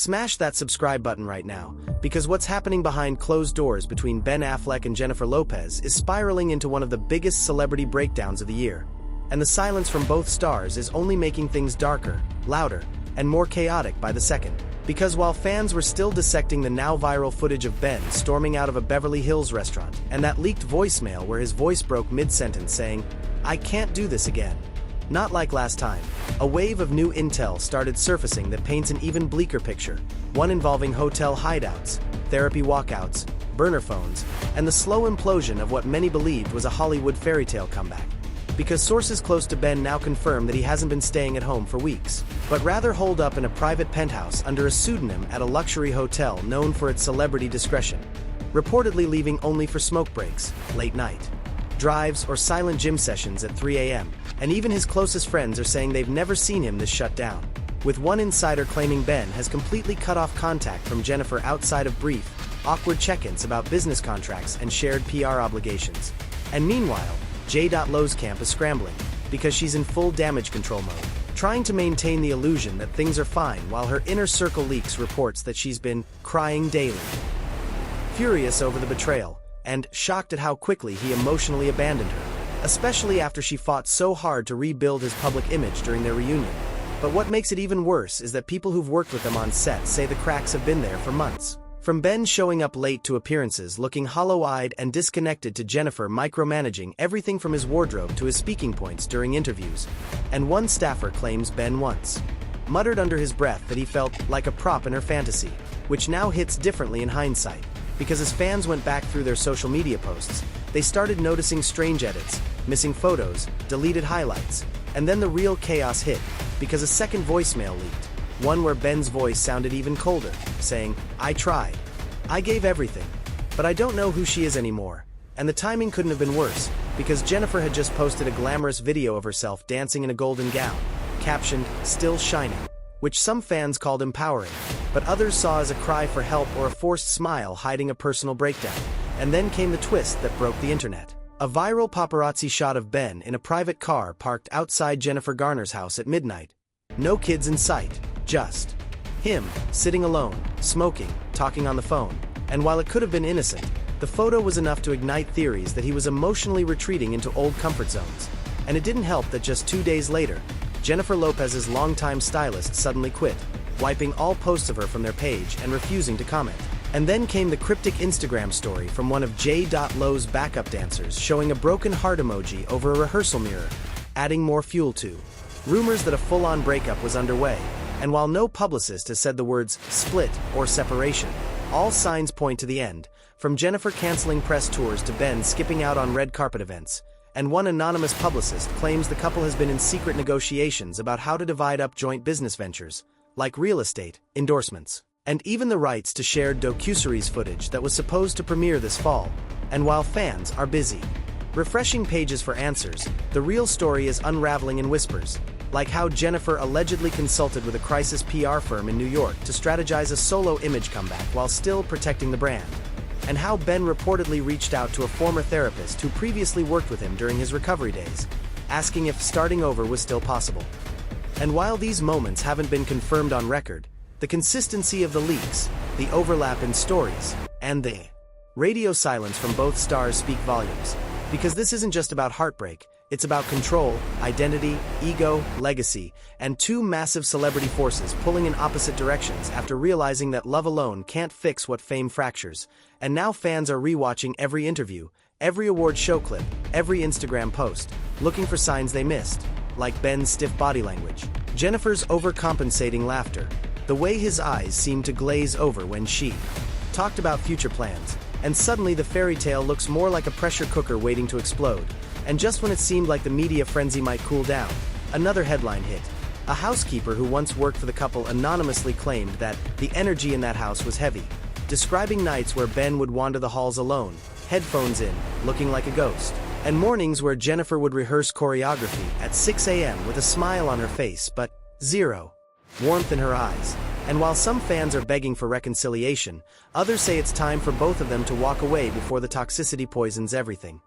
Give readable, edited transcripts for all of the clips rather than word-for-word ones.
Smash that subscribe button right now, because what's happening behind closed doors between Ben Affleck and Jennifer Lopez is spiraling into one of the biggest celebrity breakdowns of the year. And the silence from both stars is only making things darker, louder, and more chaotic by the second. Because while fans were still dissecting the now viral footage of Ben storming out of a Beverly Hills restaurant, and that leaked voicemail where his voice broke mid-sentence saying, "I can't do this again." Not like last time, a wave of new intel started surfacing that paints an even bleaker picture, one involving hotel hideouts, therapy walkouts, burner phones, and the slow implosion of what many believed was a Hollywood fairy tale comeback. Because sources close to Ben now confirm that he hasn't been staying at home for weeks, but rather holed up in a private penthouse under a pseudonym at a luxury hotel known for its celebrity discretion, reportedly leaving only for smoke breaks, late night drives, or silent gym sessions at 3 a.m., and even his closest friends are saying they've never seen him this shut down, with one insider claiming Ben has completely cut off contact from Jennifer outside of brief, awkward check-ins about business contracts and shared PR obligations. And meanwhile, J.Lo's camp is scrambling, because she's in full damage control mode, trying to maintain the illusion that things are fine while her inner circle leaks reports that she's been crying daily. Furious over the betrayal, and shocked at how quickly he emotionally abandoned her, especially after she fought so hard to rebuild his public image during their reunion. But what makes it even worse is that people who've worked with him on set say the cracks have been there for months. From Ben showing up late to appearances looking hollow-eyed and disconnected to Jennifer micromanaging everything from his wardrobe to his speaking points during interviews. And one staffer claims Ben once muttered under his breath that he felt like a prop in her fantasy, which now hits differently in hindsight. Because as fans went back through their social media posts, they started noticing strange edits, missing photos, deleted highlights, and then the real chaos hit, because a second voicemail leaked, one where Ben's voice sounded even colder, saying, "I tried. I gave everything. But I don't know who she is anymore." And the timing couldn't have been worse, because Jennifer had just posted a glamorous video of herself dancing in a golden gown, captioned, "Still shining," which some fans called empowering, but others saw as a cry for help or a forced smile hiding a personal breakdown. And then came the twist that broke the internet. A viral paparazzi shot of Ben in a private car parked outside Jennifer Garner's house at midnight. No kids in sight, just him, sitting alone, smoking, talking on the phone. And while it could have been innocent, the photo was enough to ignite theories that he was emotionally retreating into old comfort zones. And it didn't help that just 2 days later, Jennifer Lopez's longtime stylist suddenly quit, wiping all posts of her from their page and refusing to comment. And then came the cryptic Instagram story from one of J.Lo's backup dancers showing a broken heart emoji over a rehearsal mirror, adding more fuel to rumors that a full-on breakup was underway. And while no publicist has said the words split or separation, all signs point to the end, from Jennifer canceling press tours to Ben skipping out on red carpet events. And one anonymous publicist claims the couple has been in secret negotiations about how to divide up joint business ventures, like real estate, endorsements, and even the rights to shared docuseries footage that was supposed to premiere this fall. And while fans are busy refreshing pages for answers, the real story is unraveling in whispers, like how Jennifer allegedly consulted with a crisis PR firm in New York to strategize a solo image comeback while still protecting the brand, and how Ben reportedly reached out to a former therapist who previously worked with him during his recovery days, asking if starting over was still possible. And while these moments haven't been confirmed on record, the consistency of the leaks, the overlap in stories, and the radio silence from both stars speak volumes. Because this isn't just about heartbreak, it's about control, identity, ego, legacy, and two massive celebrity forces pulling in opposite directions after realizing that love alone can't fix what fame fractures. And now fans are rewatching every interview, every award show clip, every Instagram post, looking for signs they missed, like Ben's stiff body language, Jennifer's overcompensating laughter, the way his eyes seemed to glaze over when she talked about future plans, and suddenly the fairy tale looks more like a pressure cooker waiting to explode. And just when it seemed like the media frenzy might cool down, another headline hit. A housekeeper who once worked for the couple anonymously claimed that the energy in that house was heavy, describing nights where Ben would wander the halls alone, headphones in, looking like a ghost, and mornings where Jennifer would rehearse choreography at 6 a.m. with a smile on her face but zero warmth in her eyes. And while some fans are begging for reconciliation, others say it's time for both of them to walk away before the toxicity poisons everything.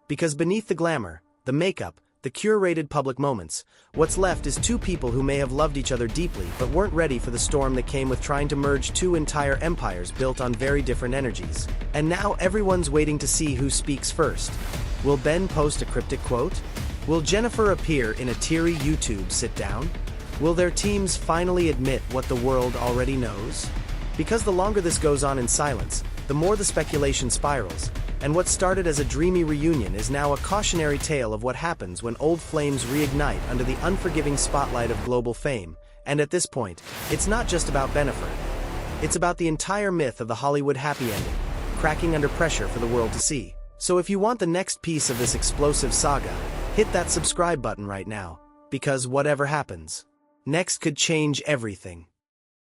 Because beneath the glamour, the makeup, the curated public moments. What's left is two people who may have loved each other deeply but weren't ready for the storm that came with trying to merge two entire empires built on very different energies. And now everyone's waiting to see who speaks first. Will Ben post a cryptic quote? Will Jennifer appear in a teary YouTube sit-down? Will their teams finally admit what the world already knows? Because the longer this goes on in silence, the more the speculation spirals, and what started as a dreamy reunion is now a cautionary tale of what happens when old flames reignite under the unforgiving spotlight of global fame. And at this point, it's not just about Bennifer. It's about the entire myth of the Hollywood happy ending, cracking under pressure for the world to see. So if you want the next piece of this explosive saga, hit that subscribe button right now, because whatever happens next could change everything.